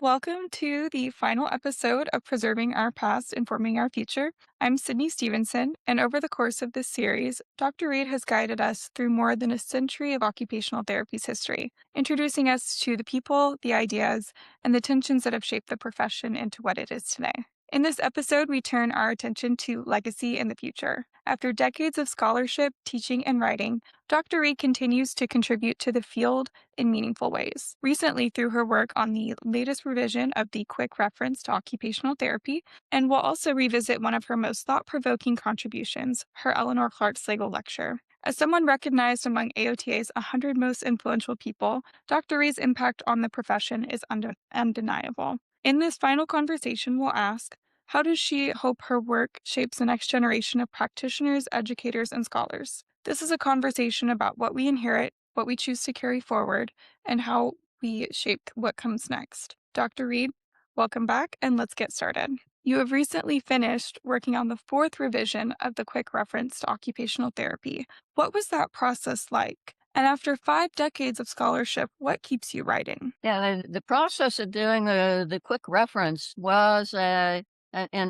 Welcome to the final episode of Preserving Our Past, Informing Our Future. I'm Sydney Stevenson, and over the course of this series, Dr. Reed has guided us through more than a century of occupational therapy's history, introducing us to the people, the ideas, and the tensions that have shaped the profession into what it is today. In this episode, we turn our attention to legacy in the future. After decades of scholarship, teaching, and writing, Dr. Reed continues to contribute to the field in meaningful ways. Recently, through her work on the latest revision of the Quick Reference to Occupational Therapy, and we'll also revisit one of her most thought provoking contributions, her Eleanor Clark Slagle Lecture. As someone recognized among AOTA's 100 most influential people, Dr. Reed's impact on the profession is undeniable. In this final conversation, we'll ask, how does she hope her work shapes the next generation of practitioners, educators, and scholars? This is a conversation about what we inherit, what we choose to carry forward, and how we shape what comes next. Dr. Reed, welcome back, and let's get started. You have recently finished working on the fourth revision of the Quick Reference to Occupational Therapy. What was that process like? And after 5 decades of scholarship, what keeps you writing? Yeah, the process of doing the quick reference was an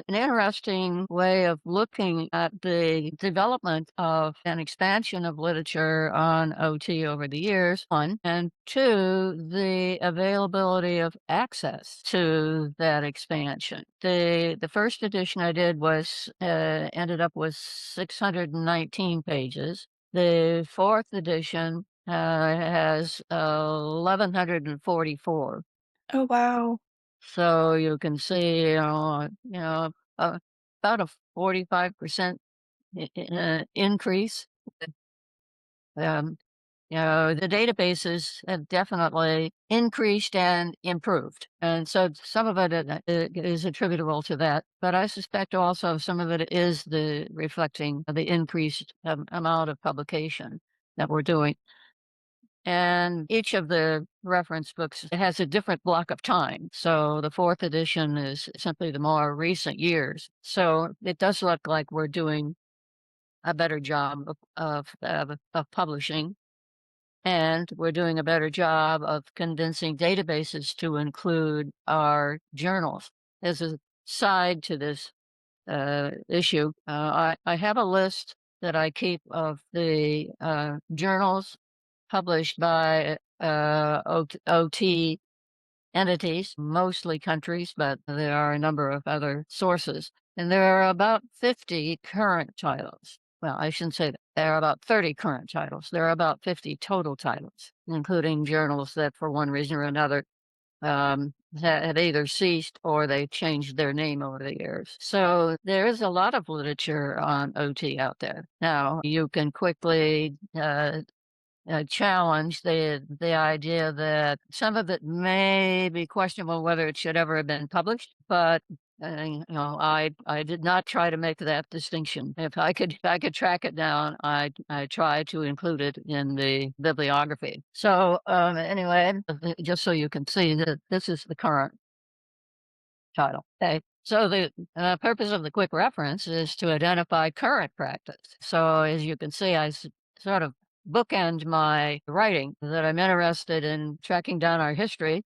interesting way of looking at the development of an expansion of literature on OT over the years, one, and two, the availability of access to that expansion. The first edition I did was ended up with 619 pages. The fourth edition has 1,144. Oh, wow. So you can see, uh, about a 45% increase. Um, the databases have definitely increased and improved. And so some of it is attributable to that. But I suspect also some of it is the reflecting of the increased amount of publication that we're doing. And each of the reference books has a different block of time. So the fourth edition is simply the more recent years. So it does look like we're doing a better job of publishing, and we're doing a better job of condensing databases to include our journals. As a side to this issue, I have a list that I keep of the journals published by OT entities, mostly countries, but there are a number of other sources. And there are about 50 current titles. Well, I shouldn't say that. There are about 30 current titles. There are about 50 total titles, including journals that, for one reason or another, have either ceased or they changed their name over the years. So there is a lot of literature on OT out there. Now, you can quickly challenge the idea that some of it may be questionable whether it should ever have been published, but I did not try to make that distinction. If I could track it down, I try to include it in the bibliography. So anyway, just so you can see that this is the current title. Okay. So the purpose of the quick reference is to identify current practice. So as you can see, sort of bookend my writing that I'm interested in tracking down our history.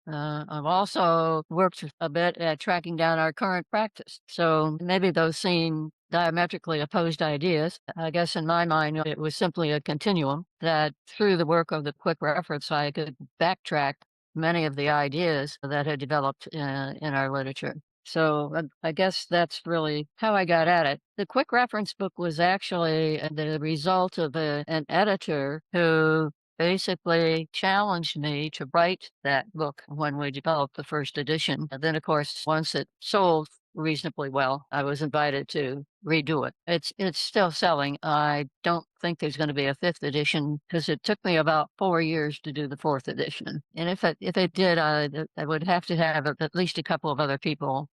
I've also worked a bit at tracking down our current practice. So maybe those seem diametrically opposed ideas. I guess in my mind, it was simply a continuum that through the work of the quick reference, I could backtrack many of the ideas that had developed in our literature. So I guess that's really how I got at it. The quick reference book was actually the result of an editor who basically challenged me to write that book when we developed the first edition. And then, of course, once it sold reasonably well, I was invited to redo it. It's still selling. I don't think there's going to be a fifth edition because it took me about 4 years to do the fourth edition. And if it did, I would have to have at least a couple of other people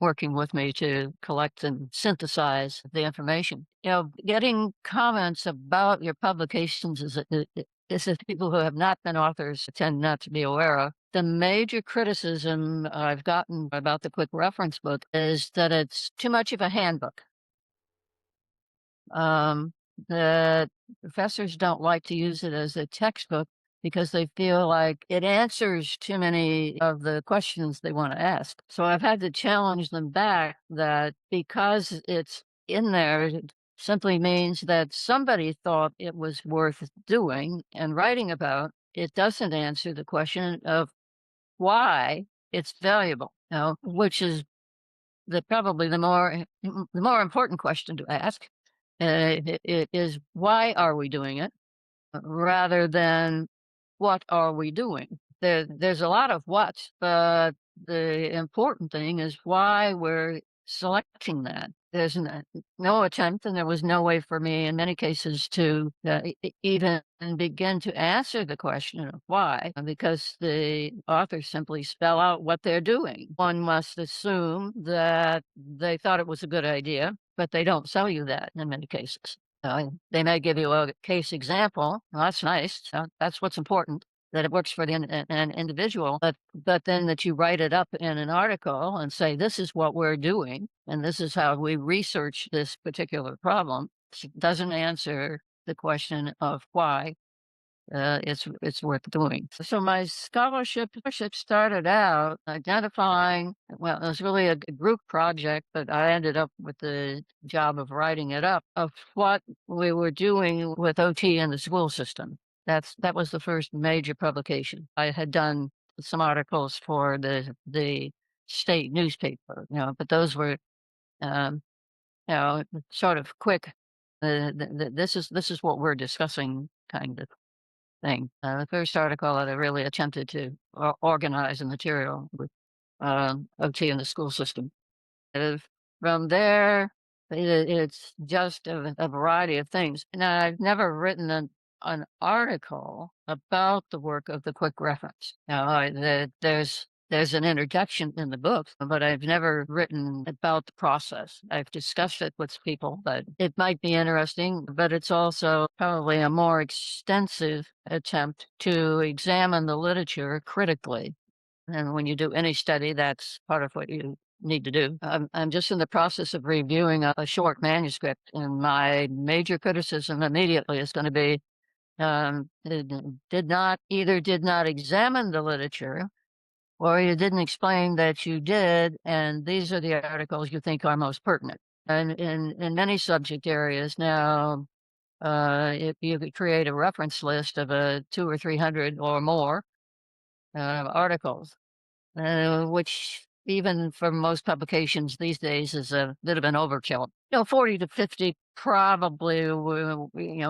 working with me to collect and synthesize the information. Getting comments about your publications is people who have not been authors tend not to be aware of. The major criticism I've gotten about the quick reference book is that it's too much of a handbook. The professors don't like to use it as a textbook because they feel like it answers too many of the questions they want to ask. So I've had to challenge them back that because it's in there, it simply means that somebody thought it was worth doing and writing about. It doesn't answer the question of why it's valuable, which is probably the more important question to ask. It is, why are we doing it, rather than what are we doing? There's a lot of what, but the important thing is why we're selecting that. There's no attempt, and there was no way for me in many cases to even begin to answer the question of why, because the authors simply spell out what they're doing. One must assume that they thought it was a good idea, but they don't sell you that in many cases. They may give you a case example. Well, that's nice. That's what's important, that it works for an individual. But then that you write it up in an article and say, this is what we're doing, and this is how we research this particular problem, doesn't answer the question of why it's worth doing. So my scholarship started out identifying. Well, it was really a group project, but I ended up with the job of writing it up, of what we were doing with OT in the school system. That was the first major publication. I had done some articles for the state newspaper, but those were um, sort of quick. This is what we're discussing kind of thing. The first article that I really attempted to organize the material with OT in the school system. And from there, it's just a variety of things. Now, I've never written an article about the work of the quick reference. Now, there's an introduction in the book, but I've never written about the process. I've discussed it with people, but it might be interesting, but it's also probably a more extensive attempt to examine the literature critically. And when you do any study, that's part of what you need to do. I'm just in the process of reviewing a short manuscript, and my major criticism immediately is going to be did not examine the literature, or you didn't explain that you did, and these are the articles you think are most pertinent. And in many subject areas now, if you could create a reference list of two or 300 or more articles, which even for most publications these days is a bit of an overkill. 40 to 50 probably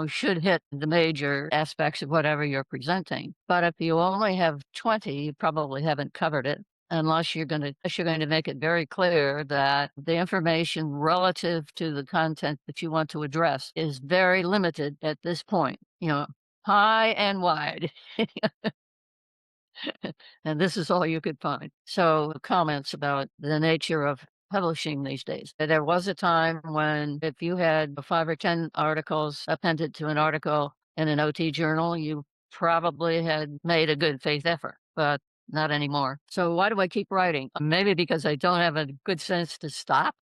should hit the major aspects of whatever you're presenting. But if you only have 20, you probably haven't covered it. Unless you're going to make it very clear that the information relative to the content that you want to address is very limited at this point. High and wide. And this is all you could find. So comments about the nature of publishing these days. There was a time when if you had 5 or 10 articles appended to an article in an OT journal, you probably had made a good faith effort, but not anymore. So why do I keep writing? Maybe because I don't have a good sense to stop,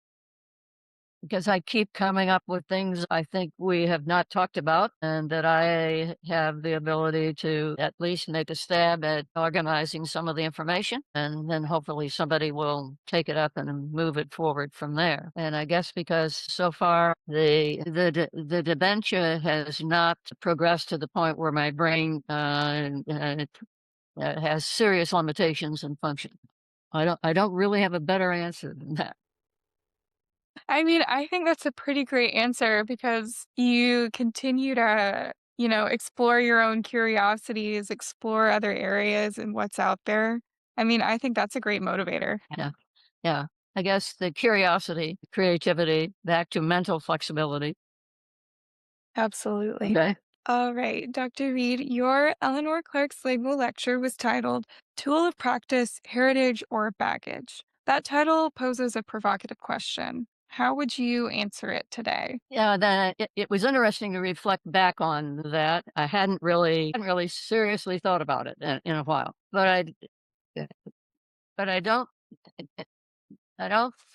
because I keep coming up with things I think we have not talked about, and that I have the ability to at least make a stab at organizing some of the information, and then hopefully somebody will take it up and move it forward from there. And I guess because so far the dementia has not progressed to the point where my brain has serious limitations in function. I don't really have a better answer than that. I mean, I think that's a pretty great answer because you continue to, explore your own curiosities, explore other areas and what's out there. I mean, I think that's a great motivator. Yeah. Yeah. I guess the curiosity, creativity, back to mental flexibility. Absolutely. Okay. All right, Dr. Reed, your Eleanor Clark's Label lecture was titled Tool of Practice, Heritage, or Baggage. That title poses a provocative question. How would you answer it today? Yeah, it was interesting to reflect back on that. I hadn't really seriously thought about it in a while, but I don't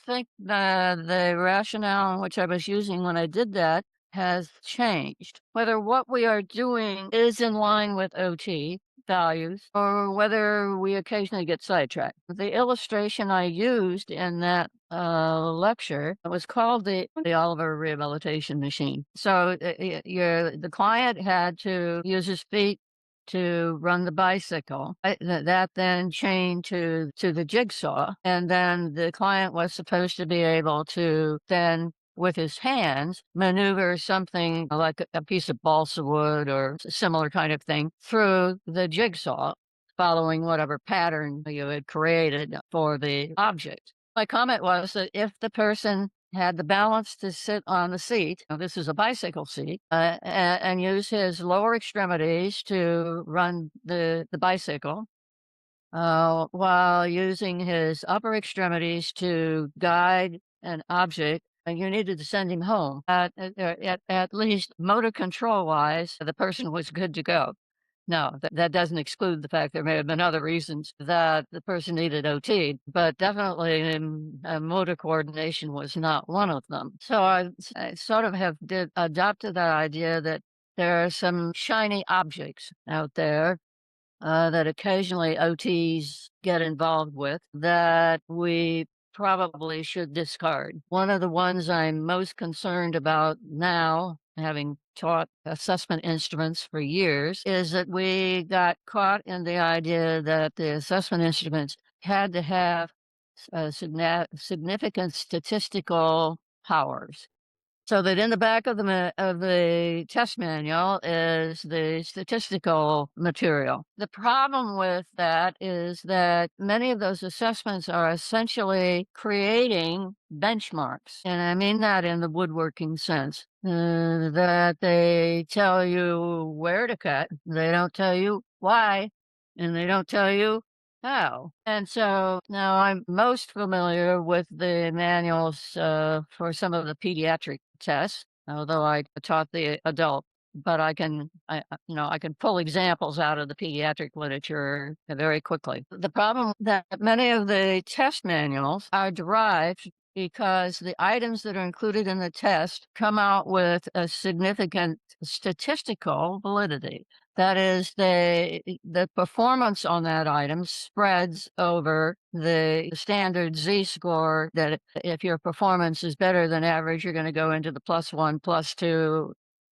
think the rationale in which I was using when I did that has changed, whether what we are doing is in line with OT values or whether we occasionally get sidetracked. The illustration I used in that lecture was called the Oliver rehabilitation machine. So the client had to use his feet to run the bicycle. That then chained to the jigsaw, and then the client was supposed to be able to then with his hands maneuver something like a piece of balsa wood or similar kind of thing through the jigsaw, following whatever pattern you had created for the object. My comment was that if the person had the balance to sit on the seat, now this is a bicycle seat, and use his lower extremities to run the bicycle, while using his upper extremities to guide an object, and you needed to send him home. At least motor control wise, the person was good to go. No, that doesn't exclude the fact there may have been other reasons that the person needed OT, but definitely motor coordination was not one of them. So I sort of have adopted that idea that there are some shiny objects out there that occasionally OTs get involved with that we probably should discard. One of the ones I'm most concerned about now, having taught assessment instruments for years, is that we got caught in the idea that the assessment instruments had to have significant statistical powers. So that in the back of the test manual is the statistical material. The problem with that is that many of those assessments are essentially creating benchmarks, and I mean that in the woodworking sense. That they tell you where to cut, they don't tell you why, and they don't tell you how. And so now I'm most familiar with the manuals for some of the pediatric tests, although I taught the adult. But I can pull examples out of the pediatric literature very quickly. The problem that many of the test manuals are derived because the items that are included in the test come out with a significant statistical validity. That is, the performance on that item spreads over the standard Z-score, that if your performance is better than average, you're going to go into the +1, +2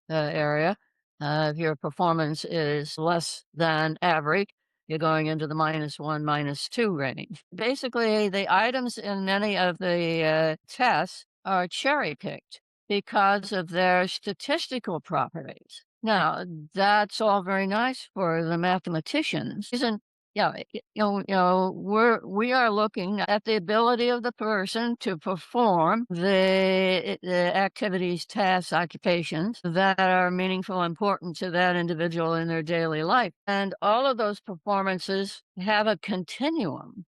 area. If your performance is less than average, you're going into the -1, -2 range. Basically, the items in many of the tests are cherry-picked because of their statistical properties. Now, that's all very nice for the mathematicians. Isn't yeah, we are looking at the ability of the person to perform the activities, tasks, occupations that are meaningful, important to that individual in their daily life. And all of those performances have a continuum.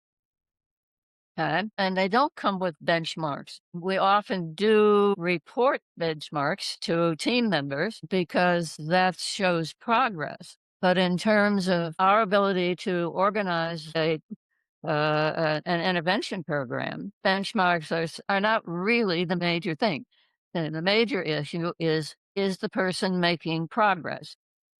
Okay, and they don't come with benchmarks. We often do report benchmarks to team members because that shows progress. But in terms of our ability to organize an intervention program, benchmarks are not really the major thing. The major issue is the person making progress?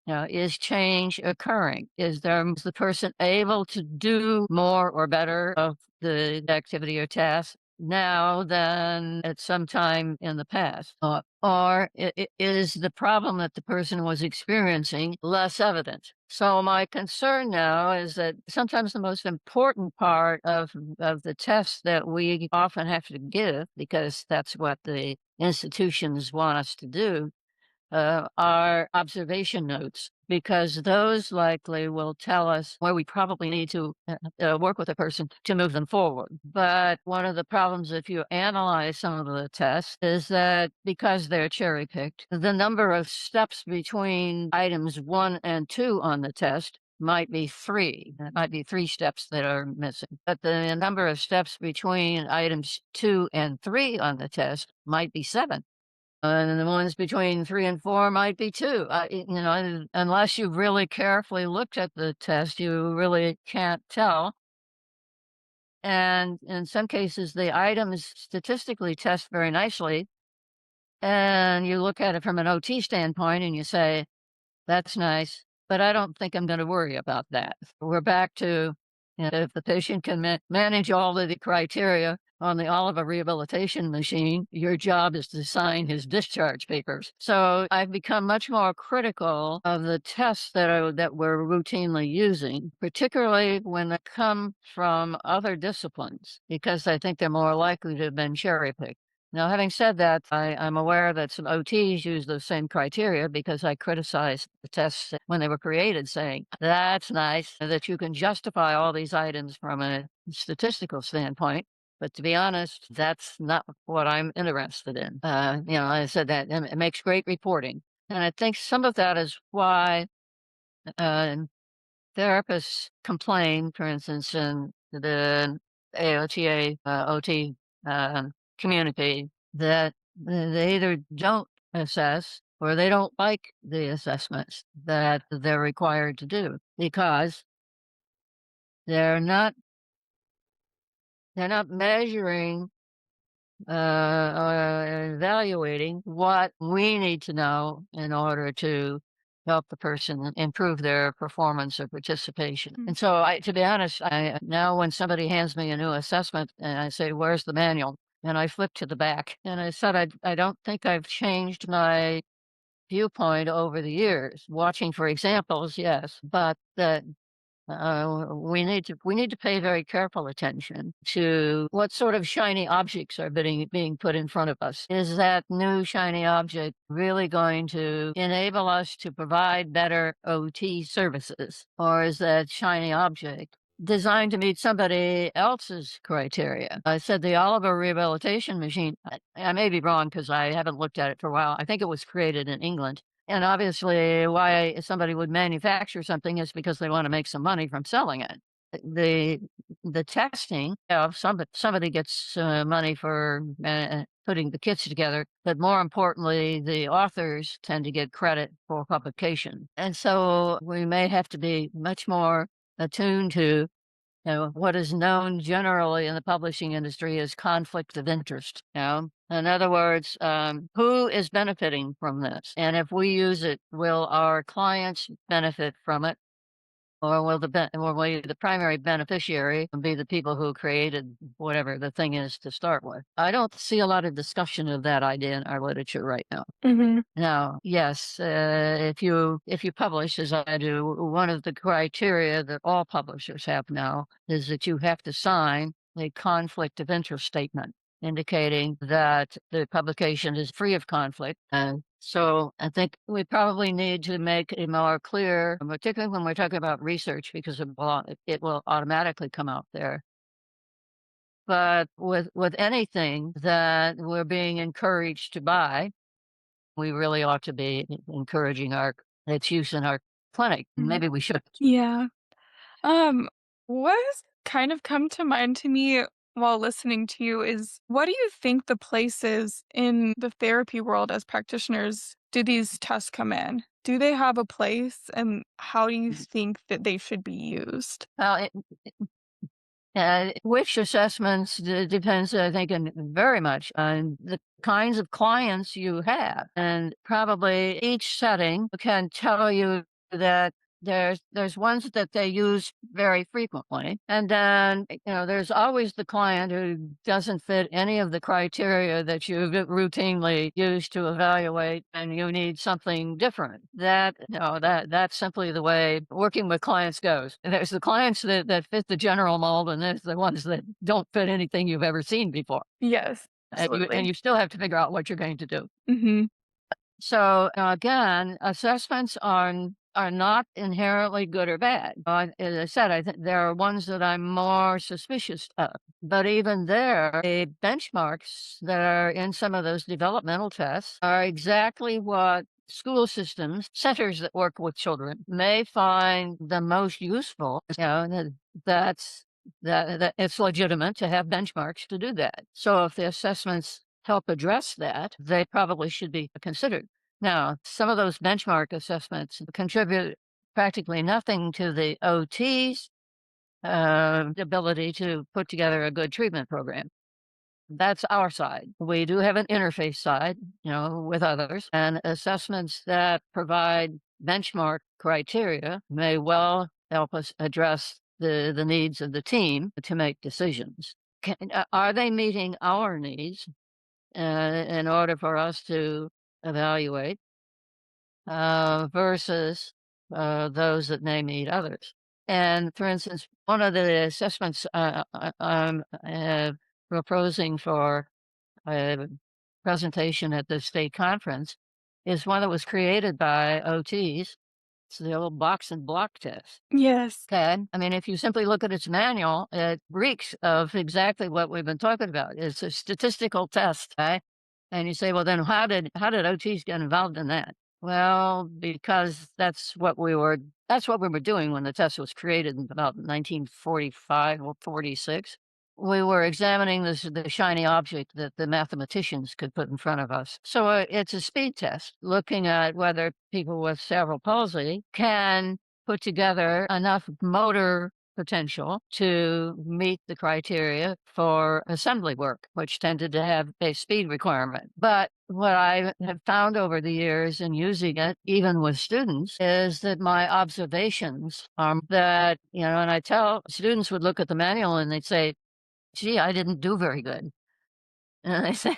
Is change occurring? Is the person able to do more or better of the activity or task now than at some time in the past? Or is the problem that the person was experiencing less evident? So my concern now is that sometimes the most important part of the test that we often have to give, because that's what the institutions want us to do, are observation notes, because those likely will tell us where we probably need to work with a person to move them forward. But one of the problems, if you analyze some of the tests, is that because they're cherry picked, the number of steps between items 1 and 2 on the test might be 3. It might be 3 steps that are missing. But the number of steps between items 2 and 3 on the test might be 7. And the ones between 3 and 4 might be 2. Unless you've really carefully looked at the test, you really can't tell. And in some cases, the items statistically test very nicely, and you look at it from an OT standpoint and you say, that's nice, but I don't think I'm gonna worry about that. We're back to, if the patient can manage all of the criteria on the Oliver rehabilitation machine, your job is to sign his discharge papers. So I've become much more critical of the tests that we're routinely using, particularly when they come from other disciplines, because I think they're more likely to have been cherry picked. Now, having said that, I'm aware that some OTs use those same criteria because I criticized the tests when they were created, saying, that's nice that you can justify all these items from a statistical standpoint. But to be honest, that's not what I'm interested in. I said that and it makes great reporting. And I think some of that is why uh, therapists complain, for instance, in the AOTA, OT community, that they either don't assess or they don't like the assessments that they're required to do because they're not they're not measuring or evaluating what we need to know in order to help the person improve their performance or participation. Mm. And so, to be honest, I now when somebody hands me a new assessment and I say, "Where's the manual?" and I flip to the back, and I said, I don't think I've changed my viewpoint over the years. Watching for examples, yes, but that we need to pay very careful attention to what sort of shiny objects are being put in front of us. Is that new shiny object really going to enable us to provide better OT services, or is that shiny object designed to meet somebody else's criteria? I said the Oliver rehabilitation machine. I may be wrong because I haven't looked at it for a while. I think it was created in England, and obviously, why somebody would manufacture something is because they want to make some money from selling it. The the testing, somebody gets money for putting the kits together, but more importantly, the authors tend to get credit for publication. And so we may have to be much more attuned to what is known generally in the publishing industry as conflict of interest. In other words, who is benefiting from this? And if we use it, will our clients benefit from it? Or will the primary beneficiary be the people who created whatever the thing is to start with? I don't see a lot of discussion of that idea in our literature right now. Mhm. Now, yes, if you publish as I do, one of the criteria that all publishers have now is that you have to sign a conflict of interest statement indicating that the publication is free of conflict. And so I think we probably need to make it more clear, particularly when we're talking about research, because it will automatically come out there. But with anything that we're being encouraged to buy, we really ought to be encouraging its use in our clinic. Mhm. Maybe we should. Yeah. Um, what has kind of come to mind to me while listening to you is what do you think the place is in the therapy world as practitioners? Do these tests come in? Do they have a place, and how do you think that they should be used? Well, which assessments depends, I think, very much on the kinds of clients you have, and probably each setting can tell you that there's ones that they use very frequently, and then there's always the client who doesn't fit any of the criteria that you routinely use to evaluate, and you need something different. That's simply the way working with clients goes. There's the clients that fit the general mold, and there's the ones that don't fit anything you've ever seen before. Yes, And absolutely. you still have to figure out what you're going to do. Mhm. So, again, assessments are not inherently good or bad. As I said, I think there are ones that I'm more suspicious of. But even there, the benchmarks that are in some of those developmental tests are exactly what school systems, centers that work with children may find the most useful. That's that it's legitimate to have benchmarks to do that. So if the assessments help address that, they probably should be considered. Now, some of those benchmark assessments contribute practically nothing to the OT's ability to put together a good treatment program. That's our side. We do have an interface side, with others, and assessments that provide benchmark criteria may well help us address the needs of the team to make decisions. Are they meeting our needs in order for us to evaluate versus those that may meet others? And for instance, one of the assessments I'm proposing for a presentation at the state conference is one that was created by OTs. It's the old box and block test. Yes. Okay. I mean, if you simply look at its manual, it reeks of exactly what we've been talking about. It's a statistical test, right? And you say, well, then how did OTs get involved in that? Well, because that's what we were doing when the test was created in about 1945 or 46. We were examining the shiny object that the mathematicians could put in front of us. So it's a speed test looking at whether people with cerebral palsy can put together enough motor potential to meet the criteria for assembly work, which tended to have a speed requirement. But what I have found over the years in using it, even with students, is that my observations are that, and I tell students would look at the manual and they'd say, gee, I didn't do very good. And I say,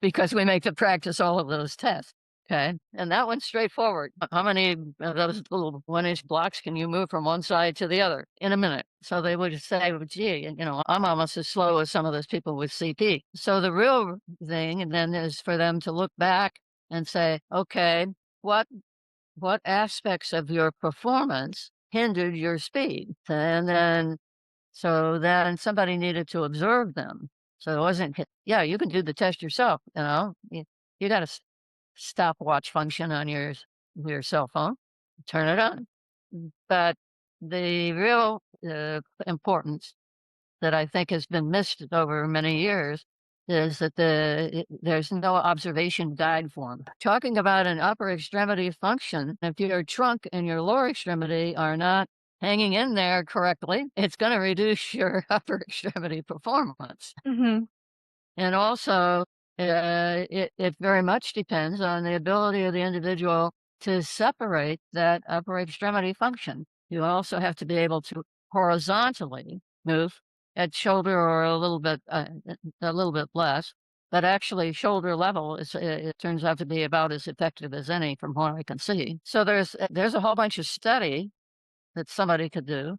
because we make them practice all of those tests. Okay. And that one's straightforward. How many of those little 1-inch blocks can you move from one side to the other in a minute? So they would say, well, gee, I'm almost as slow as some of those people with CP. So the real thing, and then is for them to look back and say, okay, what what aspects of your performance hindered your speed? And then somebody needed to observe them. So it wasn't, yeah, you can do the test yourself, You got a stopwatch function on your cell phone, turn it on. But the real importance that I think has been missed over many years is that there's no observation guide form. Talking about an upper extremity function, if your trunk and your lower extremity are not hanging in there correctly, it's going to reduce your upper extremity performance. Mhm. And also, it very much depends on the ability of the individual to separate that upper extremity function. You also have to be able to horizontally move at shoulder or a little bit less, but actually shoulder level it turns out to be about as effective as any from what I can see. So there's a whole bunch of study that somebody could do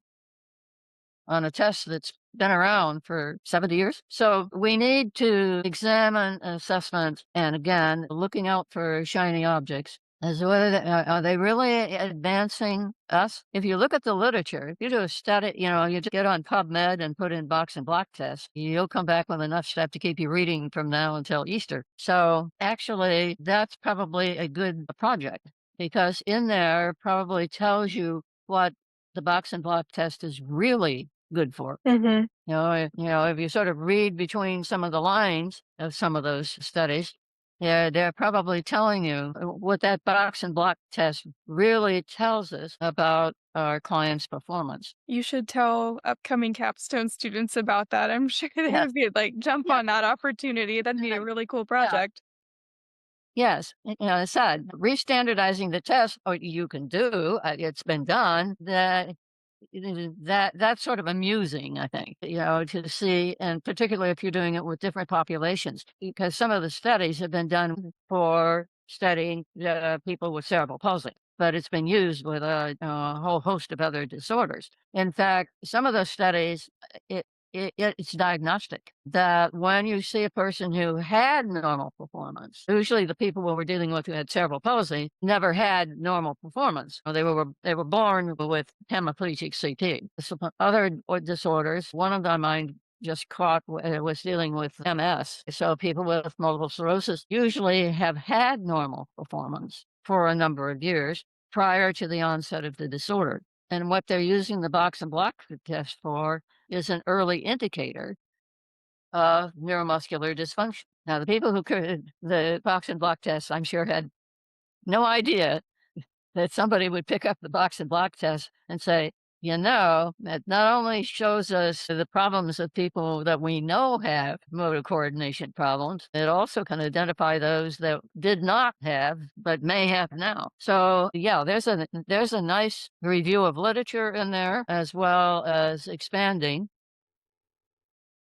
on a test that's been around for 70 years. So we need to examine assessments and again, looking out for shiny objects as to whether are they really advancing us? If you look at the literature, if you do a study, you just get on PubMed and put in box and block test, you'll come back with enough stuff to keep you reading from now until Easter. So actually, that's probably a good project because in there probably tells you what the box and block test is really good for. Mhm. If you sort of read between some of the lines of some of those studies, they're probably telling you what that box and block test really tells us about our client's performance. You should tell upcoming capstone students about that. I'm sure they Yes. would be like, jump Yeah. on that opportunity. That'd be uh, a really cool Yeah. project. Yes. I said restandardizing the test, or you can do. It's been done. That's sort of amusing, I think, to see, and particularly if you're doing it with different populations, because some of the studies have been done for studying people with cerebral palsy, but it's been used with a whole host of other disorders. In fact, some of those studies, it's diagnostic. That when you see a person who had normal performance, usually the people we were dealing with who had cerebral palsy never had normal performance. Or they were born with hemiplegic CP. Some other disorders, one of them I just caught was dealing with MS. So people with multiple sclerosis usually have had normal performance for a number of years prior to the onset of the disorder. And what they're using the box and block test for is an early indicator of neuromuscular dysfunction. Now, the people who could the box and block test, I'm sure, had no idea that somebody would pick up the box and block test and say, That not only shows us the problems of people that we know have motor coordination problems, it also can identify those that did not have but may have now. So yeah, there's a nice review of literature in there as well as expanding.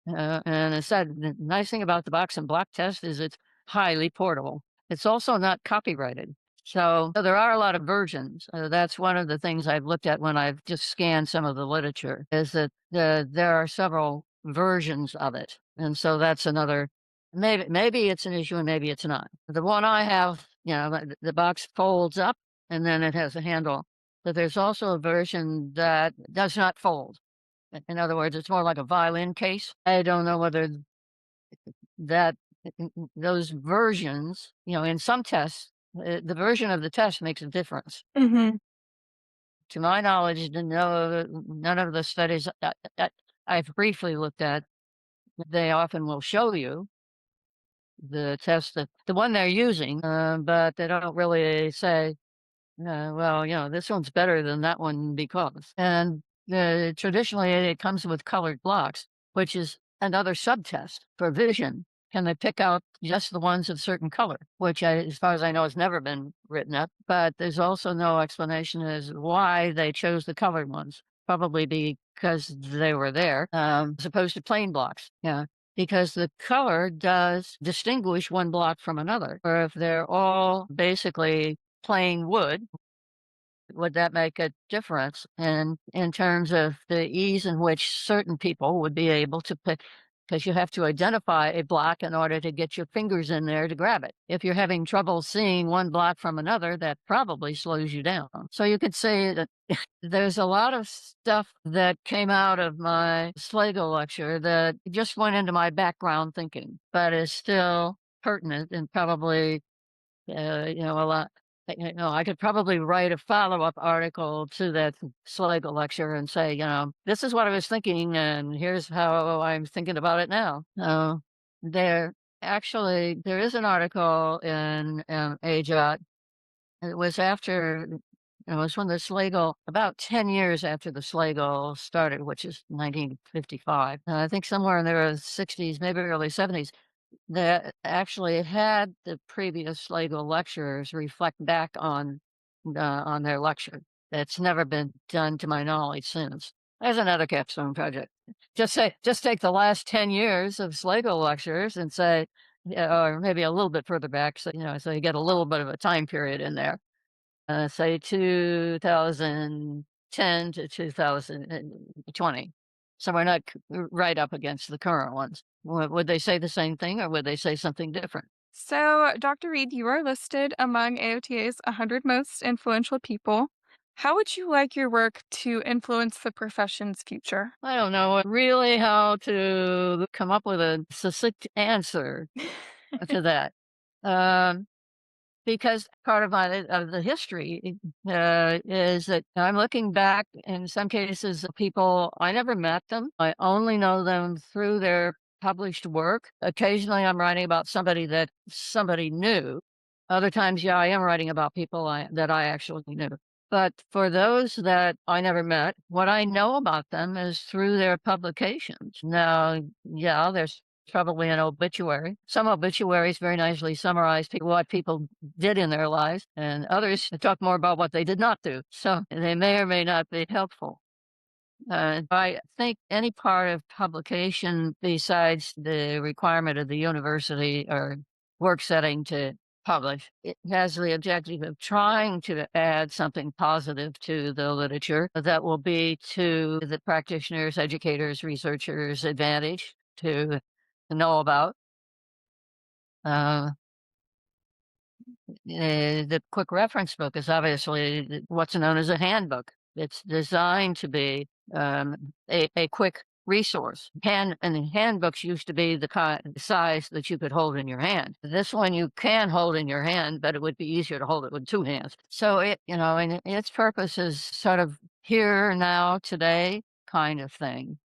And I said, the nice thing about the box and block test is it's highly portable. It's also not copyrighted. So there are a lot of versions. That's one of the things I've looked at when I've just scanned some of the literature is that there are several versions of it. And so that's another, maybe it's an issue and maybe it's not. The one I have, the box folds up and then it has a handle. But there's also a version that does not fold. In other words, it's more like a violin case. I don't know whether that those versions, in some tests, the version of the test makes a difference. Mhm. To my knowledge, none of the studies that I've briefly looked at, they often will show you the test that the one they're using, but they don't really say, well, this one's better than that one because. And traditionally, it comes with colored blocks, which is another subtest for vision. Can they pick out just the ones of certain color, which, as far as I know, has never been written up. But there's also no explanation as why they chose the colored ones. Probably because they were there, as opposed to plain blocks. Yeah, because the color does distinguish one block from another. Or if they're all basically plain wood, would that make a difference in terms of the ease in which certain people would be able to pick? Because you have to identify a block in order to get your fingers in there to grab it. If you're having trouble seeing one block from another, that probably slows you down. So you could say that there's a lot of stuff that came out of my Sligo lecture that just went into my background thinking, but is still pertinent and probably a lot. I could probably write a follow-up article to that Sligo lecture and say, this is what I was thinking, and here's how I'm thinking about it now. There there is an article in AJOT. It was it was when the Sligo, about 10 years after the Sligo started, which is 1955. I think somewhere in the 60s, maybe early 70s that actually had the previous Lego lecturers reflect back on their lecture. That's never been done to my knowledge since. There's another capstone project. Just take the last 10 years of Sligo lectures and say, yeah, or maybe a little bit further back, so you get a little bit of a time period in there. Say 2010 to 2020. So we're not right up against the current ones. Would they say the same thing or would they say something different? So, Dr. Reed, you are listed among AOTA's 100 most influential people. How would you like your work to influence the profession's future? I don't know really how to come up with a succinct answer to that. Um, Because part of the history, is that I'm looking back in some cases, people I never met them. I only know them through their published work. Occasionally, I'm writing about somebody that somebody knew. Other times, yeah, I am writing about people that I actually knew. But for those that I never met, what I know about them is through their publications. Now, yeah, there's probably an obituary. Some obituaries very nicely summarize what people did in their lives, and others talk more about what they did not do. So they may or may not be helpful. I think any part of publication besides the requirement of the university or work setting to publish, it has the objective of trying to add something positive to the literature that will be to the practitioners, educators, researchers' advantage to know about. Uh, the quick reference book is obviously what's known as a handbook. It's designed to be a quick resource. And handbooks used to be the size that you could hold in your hand. This one you can hold in your hand, but it would be easier to hold it with two hands. So and its purpose is sort of here, now, today kind of thing.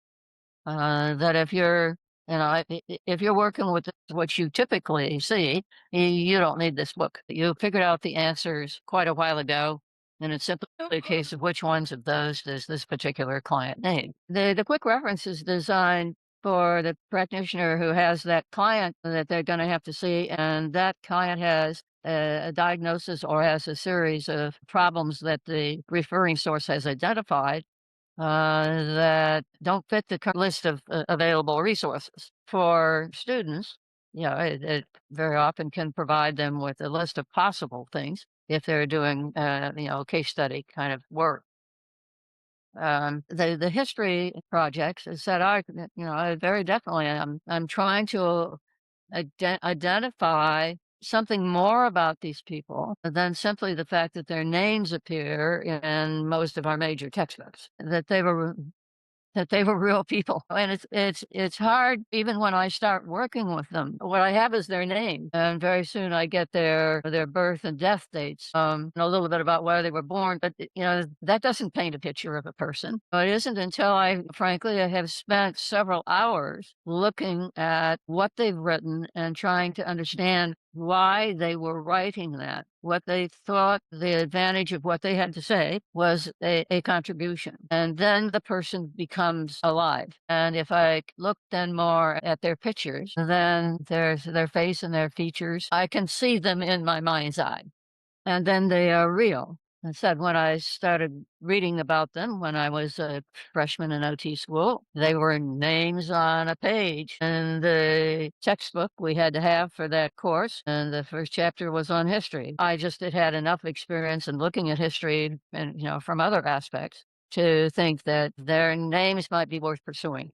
That if you're, if you're working with what you typically see, you don't need this book. You figured out the answers quite a while ago, and it's simply a Oh, case of which ones of those does this particular client need. The quick reference is designed for the practitioner who has that client that they're going to have to see, and that client has a diagnosis or has a series of problems that the referring source has identified that don't fit the list of available resources. For students, it very often can provide them with a list of possible things if they're doing, case study kind of work. The history projects is that I very definitely I'm trying to identify something more about these people than simply the fact that their names appear in most of our major textbooks, that they were real people. And it's hard even when I start working with them. What I have is their name, and very soon I get their birth and death dates, and a little bit about where they were born. But that doesn't paint a picture of a person. It isn't until frankly, I have spent several hours looking at what they've written and trying to understand why they were writing that, what they thought the advantage of what they had to say was a contribution. And then the person becomes alive. And if I look then more at their pictures, then there's their face and their features, I can see them in my mind's eye. And then they are real. I said when I started reading about them when I was a freshman in OT school, they were names on a page in the textbook we had to have for that course. And the first chapter was on history. I just had had enough experience in looking at history and, from other aspects to think that their names might be worth pursuing.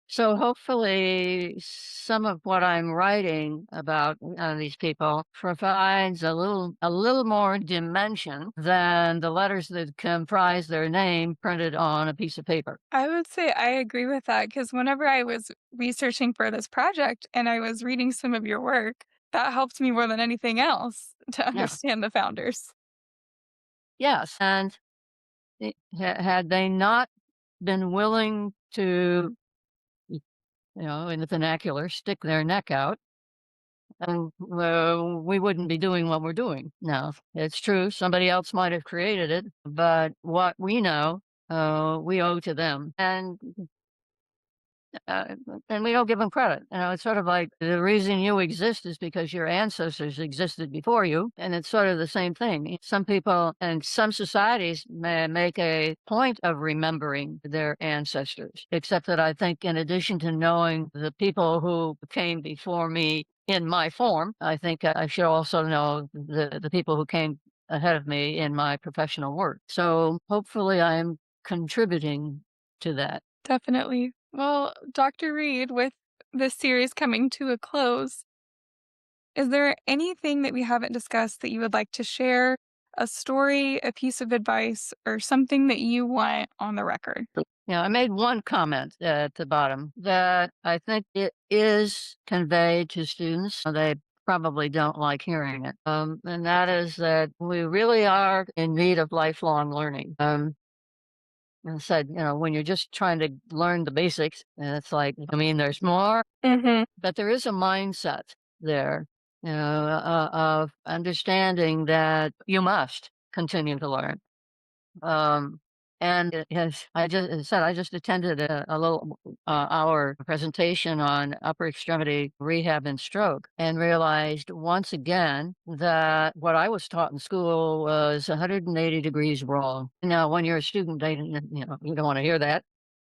So hopefully some of what I'm writing about these people provides a little more dimension than the letters that comprise their name printed on a piece of paper. I would say I agree with that because whenever I was researching for this project and I was reading some of your work, that helped me more than anything else to Yeah. understand the founders. Yes. And had they not been willing to, in the vernacular, stick their neck out, and we wouldn't be doing what we're doing now. It's true, somebody else might have created it, but what we know, we owe to them. Uh, and we don't give them credit. It's sort of like the reason you exist is because your ancestors existed before you. And it's sort of the same thing. Some people and some societies may make a point of remembering their ancestors, except that I think, in addition to knowing the people who came before me in my form, I think I should also know the people who came ahead of me in my professional work. So hopefully I'm contributing to that. Definitely. Well, Dr. Reed, with this series coming to a close, is there anything that we haven't discussed that you would like to share? A story, a piece of advice, or something that you want on the record? Yeah, I made one comment at the bottom that I think it is conveyed to students. They probably don't like hearing it. And that is that we really are in need of lifelong learning. And said, when you're just trying to learn the basics, and it's like, I mean, there's more, Mhm. but there is a mindset there, of understanding that you must continue to learn. Um, and yes, I just attended a little hour presentation on upper extremity rehab and stroke, and realized once again that what I was taught in school was 180 degrees wrong. Now, when you're a student, you don't want to hear that.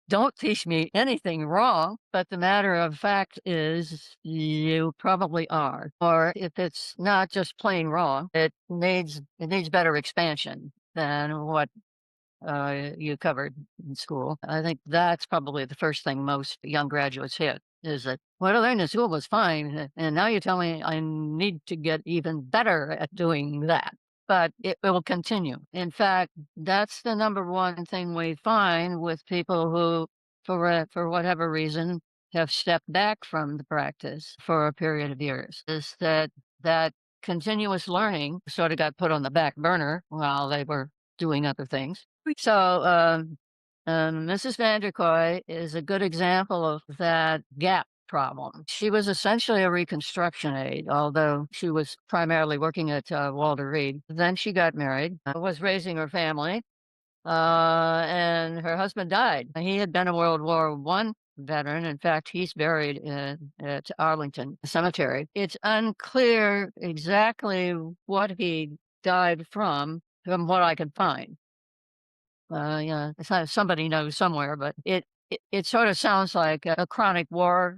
Don't teach me anything wrong, but the matter of fact is you probably are. Or if it's not just plain wrong, it needs better expansion than what you covered in school. I think that's probably the first thing most young graduates hit is that what I learned in school was fine. And now you tell me I need to get even better at doing that. But it will continue. In fact, that's the number one thing we find with people who, for whatever reason, have stepped back from the practice for a period of years, is that continuous learning sort of got put on the back burner while they were doing other things. So, Mrs. Vanderkoy is a good example of that gap problem. She was essentially a reconstruction aide, although she was primarily working at Walter Reed. Then she got married, was raising her family, and her husband died. He had been a World War I veteran. In fact, he's buried at Arlington Cemetery. It's unclear exactly what he died from what I could find. Yeah, it's not somebody knows somewhere, but it sort of sounds like a chronic war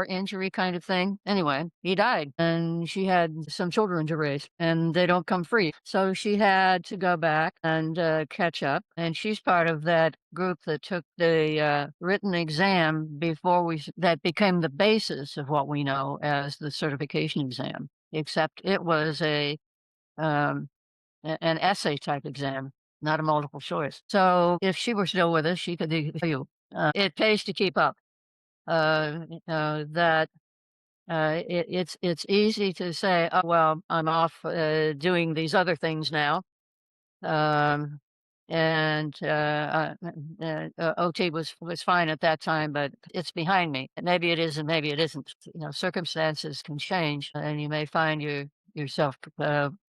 injury kind of thing. Anyway, he died, and she had some children to raise, and they don't come free. So she had to go back and catch up. And she's part of that group that took the written exam that became the basis of what we know as the certification exam. Except it was um, an essay type exam, not a multiple choice. So if she were still with us, she could tell you. It pays to keep up. That it's easy to say, oh well, I'm off doing these other things now. Um, and OT was fine at that time, but it's behind me. And maybe it is, and maybe it isn't. Circumstances can change, and you may find yourself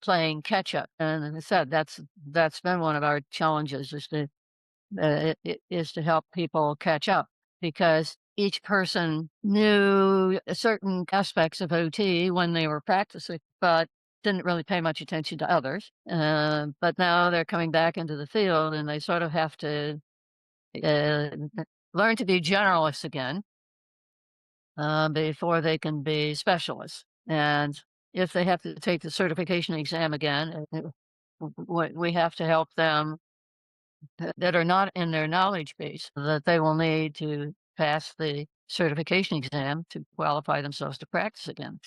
playing catch up. And as I said, that's been one of our challenges is to help people catch up because each person knew certain aspects of OT when they were practicing, but didn't really pay much attention to others. But now they're coming back into the field and they sort of have to uh, learn to be generalists again before they can be specialists. And if they have to take the certification exam again, we have to help them that are not in their knowledge base that they will need to pass the certification exam to qualify themselves to practice again.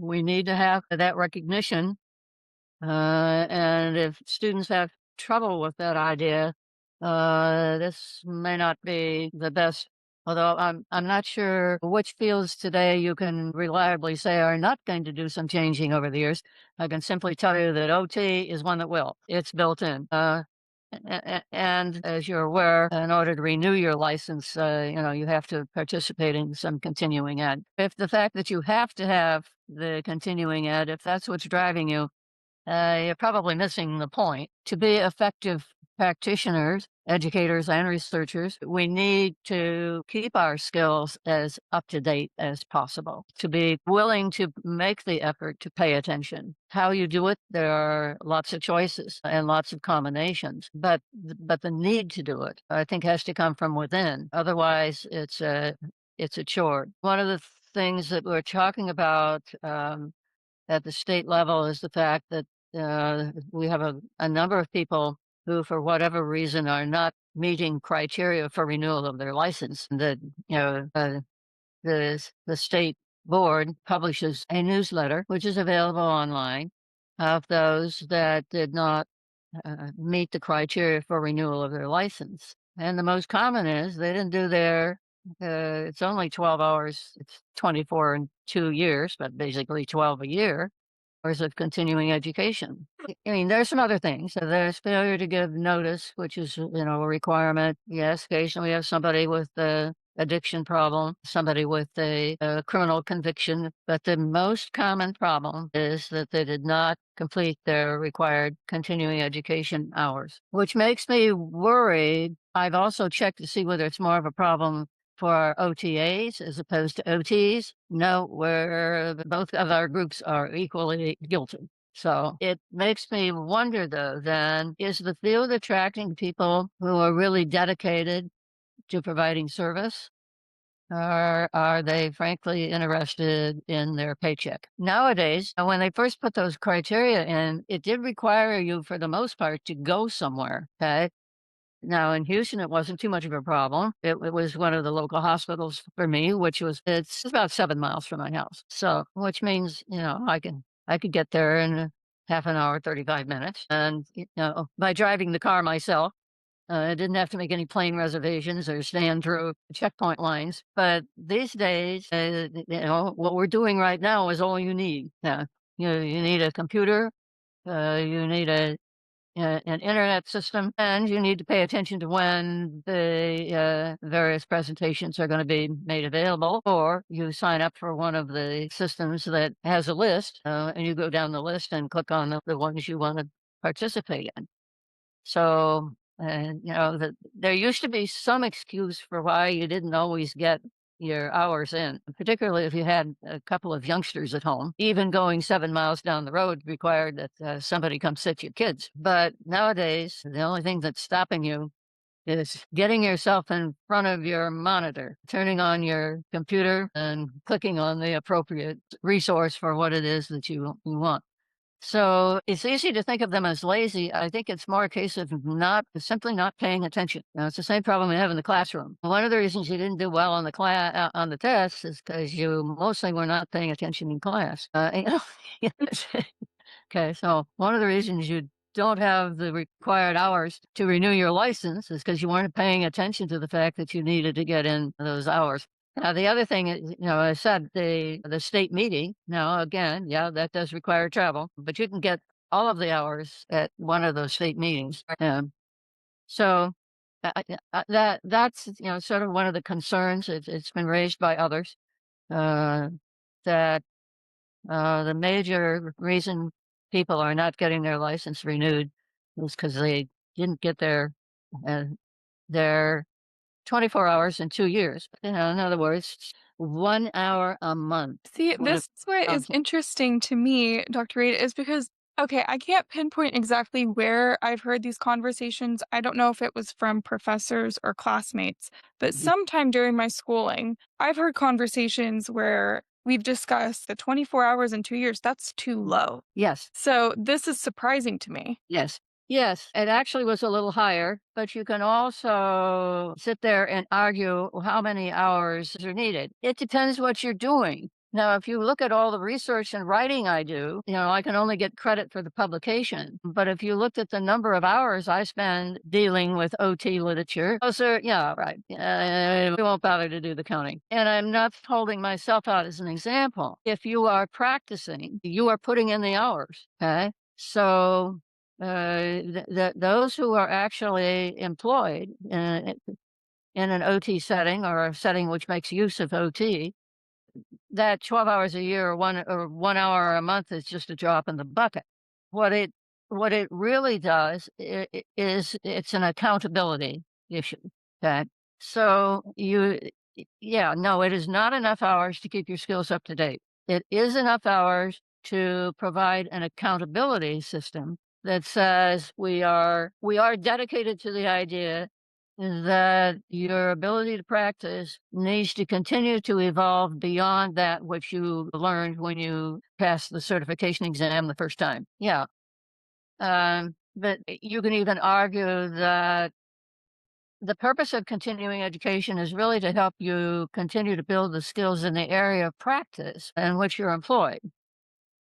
We need to have that recognition. And if students have trouble with that idea, this may not be the best. Although I'm not sure which fields today you can reliably say are not going to do some changing over the years. I can simply tell you that OT is one that will. It's built in. And as you're aware, in order to renew your license, you have to participate in some continuing ed. If the fact that you have to have the continuing ed, if that's what's driving you, you're probably missing the point. To be effective practitioners, educators, and researchers, we need to keep our skills as up to date as possible, to be willing to make the effort to pay attention. How you do it, there are lots of choices and lots of combinations, but the need to do it, I think, has to come from within. Otherwise, it's a chore. One of the things that we're talking about at the state level is the fact that we have a number of people who, for whatever reason, are not meeting criteria for renewal of their license. That the state board publishes a newsletter which is available online of those that did not meet the criteria for renewal of their license. And the most common is they didn't do their. It's only 12 hours. It's 24 and 2 years, but basically 12 a year hours of continuing education. I mean, there's some other things. So there's failure to give notice, which is, a requirement. Yes, occasionally we have somebody with the addiction problem, somebody with a criminal conviction, but the most common problem is that they did not complete their required continuing education hours, which makes me worried. I've also checked to see whether it's more of a problem for OTAs as opposed to OTs. No, where both of our groups are equally guilty. So it makes me wonder, though, then, is the field attracting people who are really dedicated to providing service? Or are they frankly interested in their paycheck? Nowadays, when they first put those criteria in, it did require you, for the most part, to go somewhere. Okay. Now in Houston, it wasn't too much of a problem. It was one of the local hospitals for me, it's about 7 miles from my house. So, which means, I could get there in half an hour, 35 minutes. And, by driving the car myself, I didn't have to make any plane reservations or stand through checkpoint lines. But these days, what we're doing right now is all you need. You need a computer, you need a an internet system, and you need to pay attention to when the various presentations are going to be made available, or you sign up for one of the systems that has a list, and you go down the list and click on the ones you want to participate in. So, there used to be some excuse for why you didn't always get your hours in, particularly if you had a couple of youngsters at home. Even going 7 miles down the road required that somebody come sit your kids. But nowadays, the only thing that's stopping you is getting yourself in front of your monitor, turning on your computer, and clicking on the appropriate resource for what it is that you want. So it's easy to think of them as lazy. I think it's more a case of simply not paying attention. Now, it's the same problem we have in the classroom. One of the reasons you didn't do well on on the tests is because you mostly were not paying attention in class. Okay, so one of the reasons you don't have the required hours to renew your license is because you weren't paying attention to the fact that you needed to get in those hours. Now, the other thing is, I said the state meeting. Now, again, yeah, that does require travel, but you can get all of the hours at one of those state meetings. So that's sort of one of the concerns. It's been raised by others uh, that the major reason people are not getting their license renewed is because they didn't get uh, their 24 hours in 2 years. In other words, 1 hour a month See, would have this is what is counted. interesting to me, Dr. Reed, is because, okay, I can't pinpoint exactly where I've heard these conversations. I don't know if it was from professors or classmates, but sometime during my schooling, I've heard conversations where we've discussed the 24 hours in 2 years. That's too low. Yes. So this is surprising to me. Yes. Yes, it actually was a little higher, but you can also sit there and argue how many hours are needed. It depends what you're doing. Now, if you look at all the research and writing I do, I can only get credit for the publication. But if you looked at the number of hours I spend dealing with OT literature, those are, yeah, right. We won't bother to do the counting. And I'm not holding myself out as an example. If you are practicing, you are putting in the hours. Okay. So those who are actually employed in an OT setting or a setting which makes use of OT, that 12 hours a year or 1 hour a month is just a drop in the bucket. What it what it really does is it's an accountability issue. Okay, so yeah, no, it is not enough hours to keep your skills up to date. It is enough hours to provide an accountability system that says we are dedicated to the idea that your ability to practice needs to continue to evolve beyond that which you learned when you passed the certification exam the first time. Yeah. But you can even argue that the purpose of continuing education is really to help you continue to build the skills in the area of practice in which you're employed.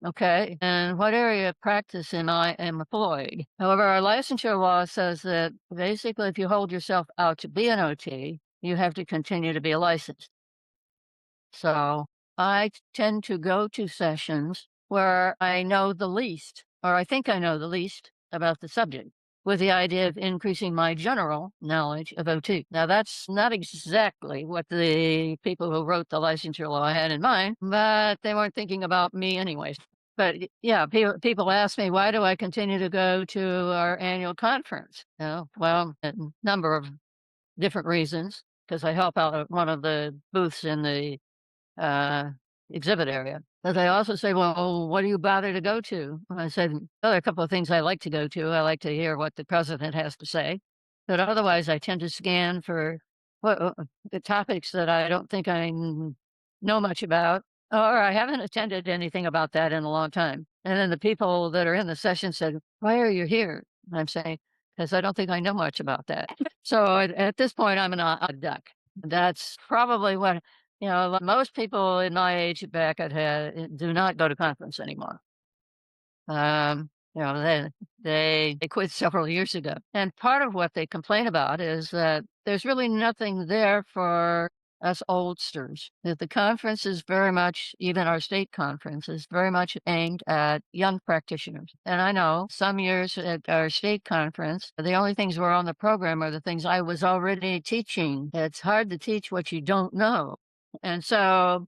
Okay. And what area of practice am employed? However, our licensure law says that basically if you hold yourself out to be an OT, you have to continue to be licensed. So I tend to go to sessions where I know the least, or I think I know the least about the subject, with the idea of increasing my general knowledge of OT. Now, that's not exactly what the people who wrote the licensure law had in mind, but they weren't thinking about me anyways. But yeah, people ask me, why do I continue to go to our annual conference? Well, a number of different reasons, because I help out at one of the booths in the uh, exhibit area. But they also say, well, what do you bother to go to? I said, well, there are a couple of things I like to go to. I like to hear what the president has to say. But otherwise, I tend to scan for the topics that I don't think know much about, or I haven't attended anything about that in a long time. And then the people that are in the session said, why are you here? And I'm saying, because I don't think I know much about that. So at this point, I'm an odd duck. That's probably what most people in my age bracket do not go to conference anymore. Um, they quit several years ago, and part of what they complain about is that there's really nothing there for us oldsters. That the conference is very much, even our state conference, is very much aimed at young practitioners. And I know some years at our state conference, the only things were on the program are the things I was already teaching. It's hard to teach what you don't know. And so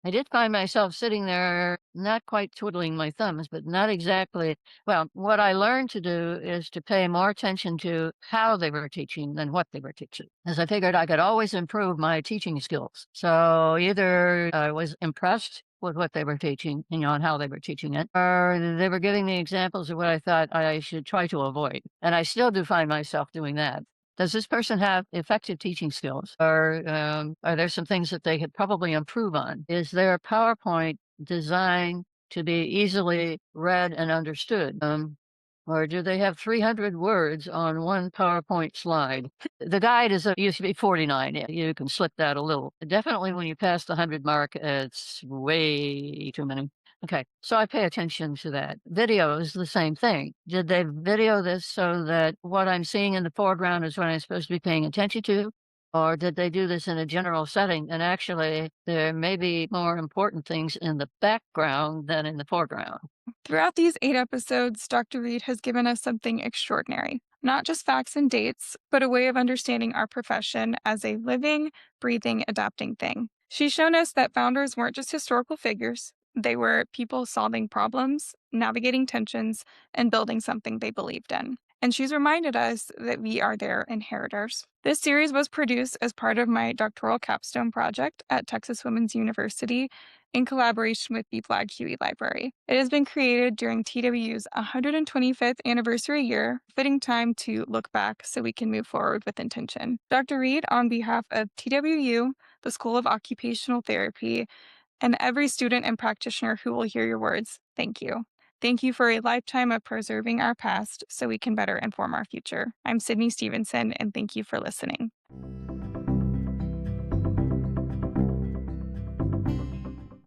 I did find myself sitting there, not quite twiddling my thumbs, but not exactly. Well, what I learned to do is to pay more attention to how they were teaching than what they were teaching, as I figured I could always improve my teaching skills. So either I was impressed with what they were teaching, and how they were teaching it, or they were giving me examples of what I thought I should try to avoid. And I still do find myself doing that. Does this person have effective teaching skills? Or are there some things that they could probably improve on? Is their PowerPoint designed to be easily read and understood? Or do they have 300 words on one PowerPoint slide? The guide used to be 49. Yeah, you can slip that a little. Definitely when you pass the 100 mark, it's way too many. Okay, so I pay attention to that. Video is the same thing. Did they video this so that what I'm seeing in the foreground is what I'm supposed to be paying attention to? Or did they do this in a general setting? And actually, there may be more important things in the background than in the foreground. Throughout these 8 episodes, Dr. Reed has given us something extraordinary. Not just facts and dates, but a way of understanding our profession as a living, breathing, adapting thing. She's shown us that founders weren't just historical figures, they were people solving problems, navigating tensions, and building something they believed in. And she's reminded us that we are their inheritors. This series was produced as part of my doctoral capstone project at Texas Women's University in collaboration with the Blagg-Huey Library. It has been created during TWU's 125th anniversary year, fitting time to look back so we can move forward with intention. Dr. Reed, on behalf of TWU, the School of Occupational Therapy, and every student and practitioner who will hear your words, thank you. Thank you for a lifetime of preserving our past so we can better inform our future. I'm Sydney Stevenson, and thank you for listening.